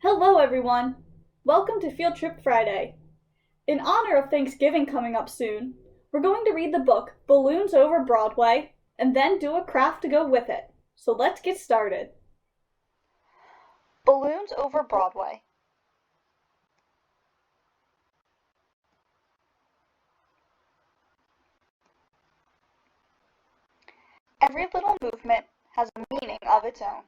Hello, everyone! Welcome to Field Trip Friday. In honor of Thanksgiving coming up soon, we're going to read the book Balloons Over Broadway and then do a craft to go with it. So let's get started. Balloons Over Broadway. Every little movement has a meaning of its own.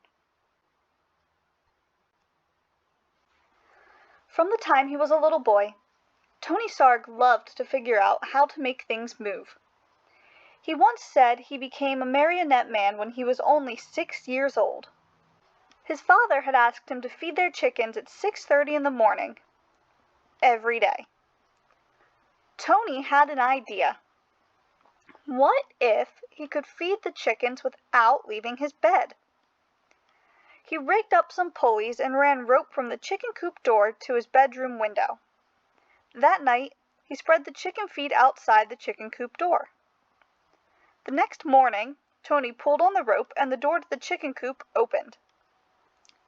From the time he was a little boy, Tony Sarg loved to figure out how to make things move. He once said he became a marionette man when he was only 6 years old. His father had asked him to feed their chickens at 6:30 in the morning, every day. Tony had an idea. What if he could feed the chickens without leaving his bed? He rigged up some pulleys and ran rope from the chicken coop door to his bedroom window. That night he spread the chicken feed outside the chicken coop door. The next morning Tony pulled on the rope and the door to the chicken coop opened.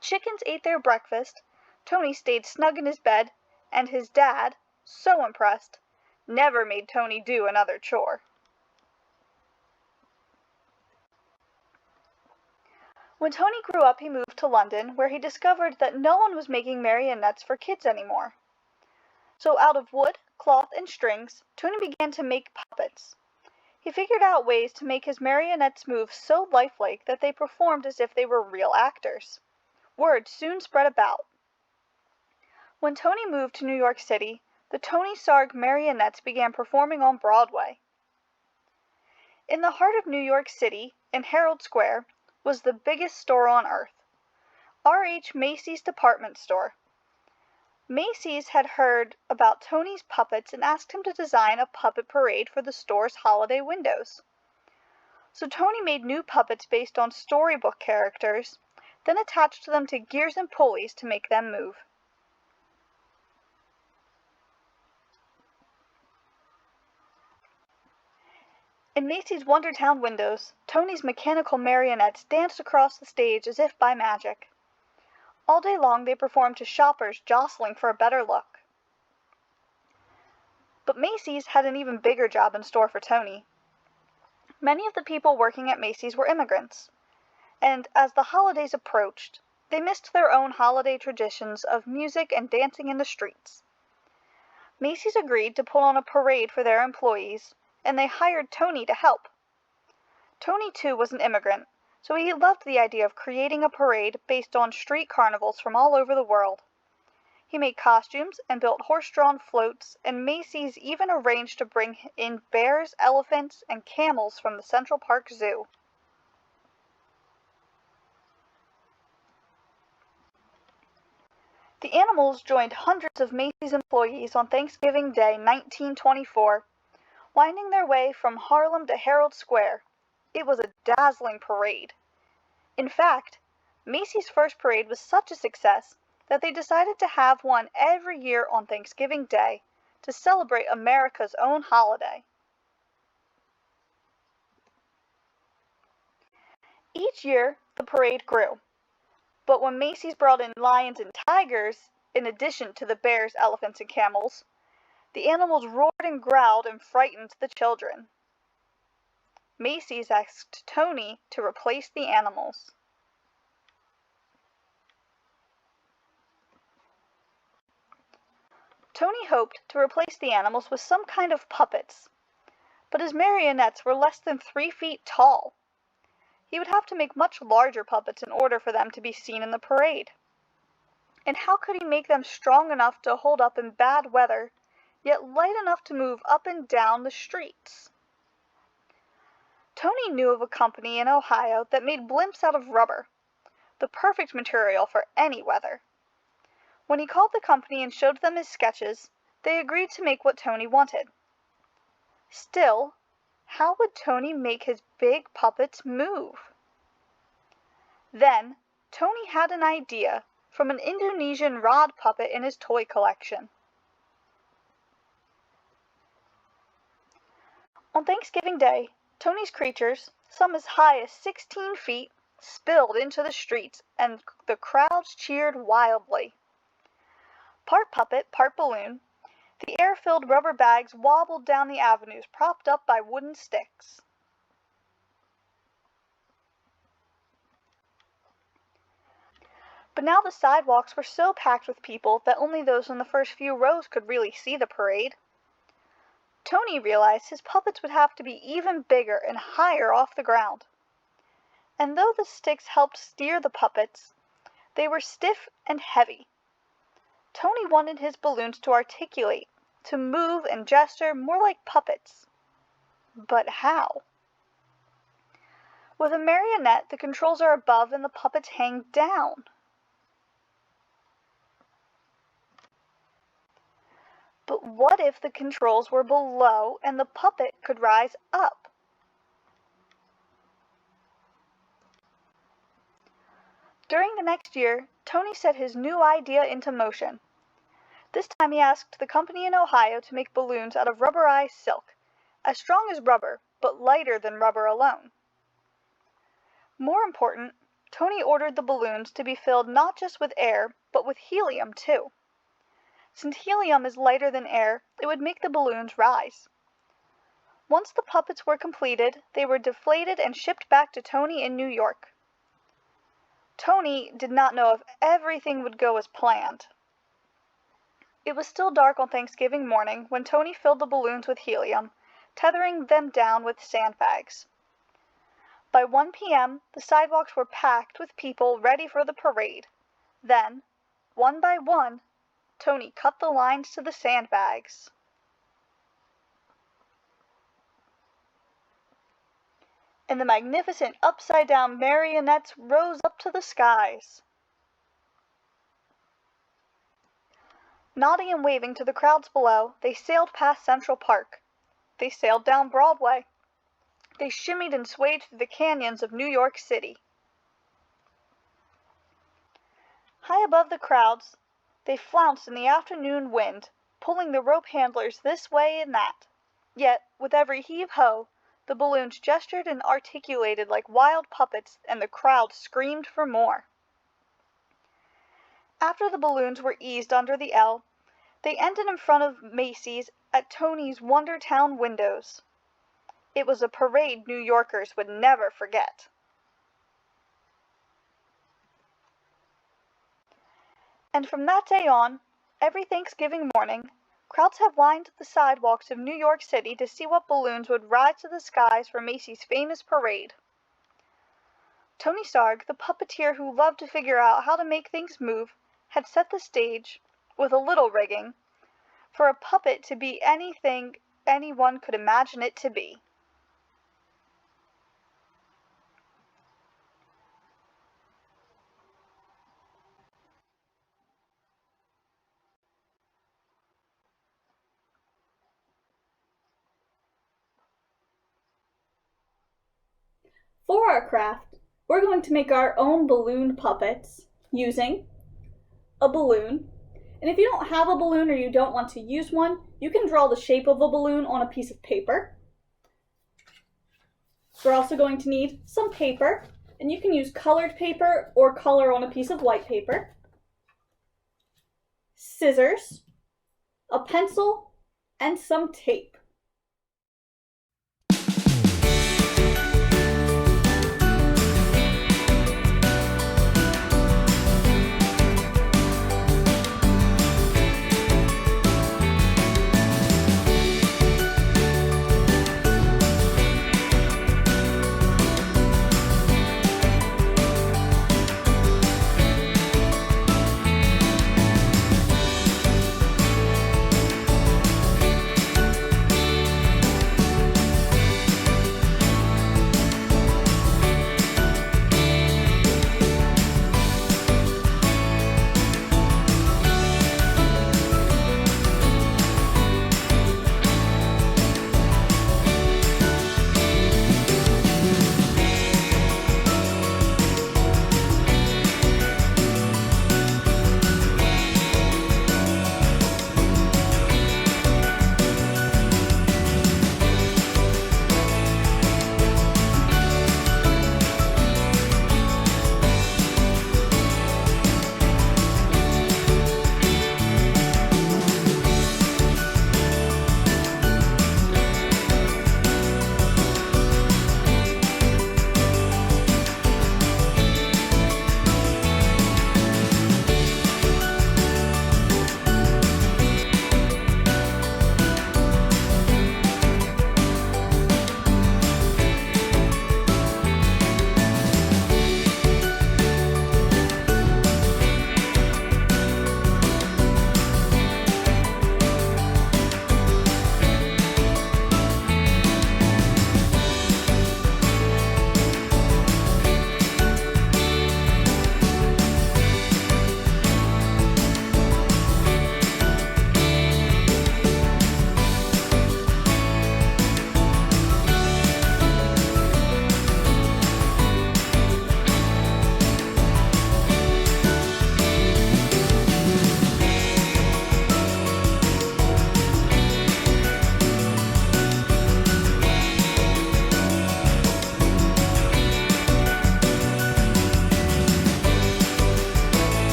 Chickens ate their breakfast, Tony stayed snug in his bed, and his dad, so impressed, never made Tony do another chore. When Tony grew up, he moved to London, where he discovered that no one was making marionettes for kids anymore. So out of wood, cloth, and strings, Tony began to make puppets. He figured out ways to make his marionettes move so lifelike that they performed as if they were real actors. Word soon spread about. When Tony moved to New York City, the Tony Sarg marionettes began performing on Broadway. In the heart of New York City, in Herald Square, was the biggest store on earth, R.H. Macy's department store. Macy's had heard about Tony's puppets and asked him to design a puppet parade for the store's holiday windows. So Tony made new puppets based on storybook characters, then attached them to gears and pulleys to make them move. In Macy's Wondertown windows, Tony's mechanical marionettes danced across the stage as if by magic. All day long they performed to shoppers jostling for a better look. But Macy's had an even bigger job in store for Tony. Many of the people working at Macy's were immigrants, and as the holidays approached, they missed their own holiday traditions of music and dancing in the streets. Macy's agreed to put on a parade for their employees, and they hired Tony to help. Tony, too, was an immigrant, so he loved the idea of creating a parade based on street carnivals from all over the world. He made costumes and built horse-drawn floats, and Macy's even arranged to bring in bears, elephants, and camels from the Central Park Zoo. The animals joined hundreds of Macy's employees on Thanksgiving Day 1924, winding their way from Harlem to Herald Square. It was a dazzling parade. In fact, Macy's first parade was such a success that they decided to have one every year on Thanksgiving Day to celebrate America's own holiday. Each year, the parade grew. But when Macy's brought in lions and tigers, in addition to the bears, elephants, and camels, the animals roared and growled and frightened the children. Macy's asked Tony to replace the animals. Tony hoped to replace the animals with some kind of puppets, but his marionettes were less than 3 feet tall. He would have to make much larger puppets in order for them to be seen in the parade. And how could he make them strong enough to hold up in bad weather, yet light enough to move up and down the streets? Tony knew of a company in Ohio that made blimps out of rubber, the perfect material for any weather. When he called the company and showed them his sketches, they agreed to make what Tony wanted. Still, how would Tony make his big puppets move? Then, Tony had an idea from an Indonesian rod puppet in his toy collection. On Thanksgiving Day, Tony's creatures, some as high as 16 feet, spilled into the streets, and the crowds cheered wildly. Part puppet, part balloon, the air-filled rubber bags wobbled down the avenues propped up by wooden sticks. But now the sidewalks were so packed with people that only those in the first few rows could really see the parade. Tony realized his puppets would have to be even bigger and higher off the ground. And though the sticks helped steer the puppets, they were stiff and heavy. Tony wanted his balloons to articulate, to move and gesture more like puppets. But how? With a marionette, the controls are above and the puppets hang down. But what if the controls were below and the puppet could rise up? During the next year, Tony set his new idea into motion. This time he asked the company in Ohio to make balloons out of rubberized silk, as strong as rubber, but lighter than rubber alone. More important, Tony ordered the balloons to be filled not just with air, but with helium too. Since helium is lighter than air, it would make the balloons rise. Once the puppets were completed, they were deflated and shipped back to Tony in New York. Tony did not know if everything would go as planned. It was still dark on Thanksgiving morning when Tony filled the balloons with helium, tethering them down with sandbags. By 1 p.m., the sidewalks were packed with people ready for the parade. Then, one by one, Tony cut the lines to the sandbags. And the magnificent upside-down marionettes rose up to the skies. Nodding and waving to the crowds below, they sailed past Central Park. They sailed down Broadway. They shimmied and swayed through the canyons of New York City. High above the crowds, they flounced in the afternoon wind, pulling the rope handlers this way and that. Yet, with every heave-ho, the balloons gestured and articulated like wild puppets, and the crowd screamed for more. After the balloons were eased under the L, they ended in front of Macy's at Tony's Wonder Town windows. It was a parade New Yorkers would never forget. And from that day on, every Thanksgiving morning, crowds have lined the sidewalks of New York City to see what balloons would rise to the skies for Macy's famous parade. Tony Sarg, the puppeteer who loved to figure out how to make things move, had set the stage, with a little rigging, for a puppet to be anything anyone could imagine it to be. For our craft, we're going to make our own balloon puppets using a balloon. And if you don't have a balloon or you don't want to use one, you can draw the shape of a balloon on a piece of paper. We're also going to need some paper, and you can use colored paper or color on a piece of white paper, scissors, a pencil, and some tape.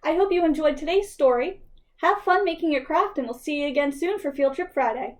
I hope you enjoyed today's story. Have fun making your craft, and we'll see you again soon for Field Trip Friday.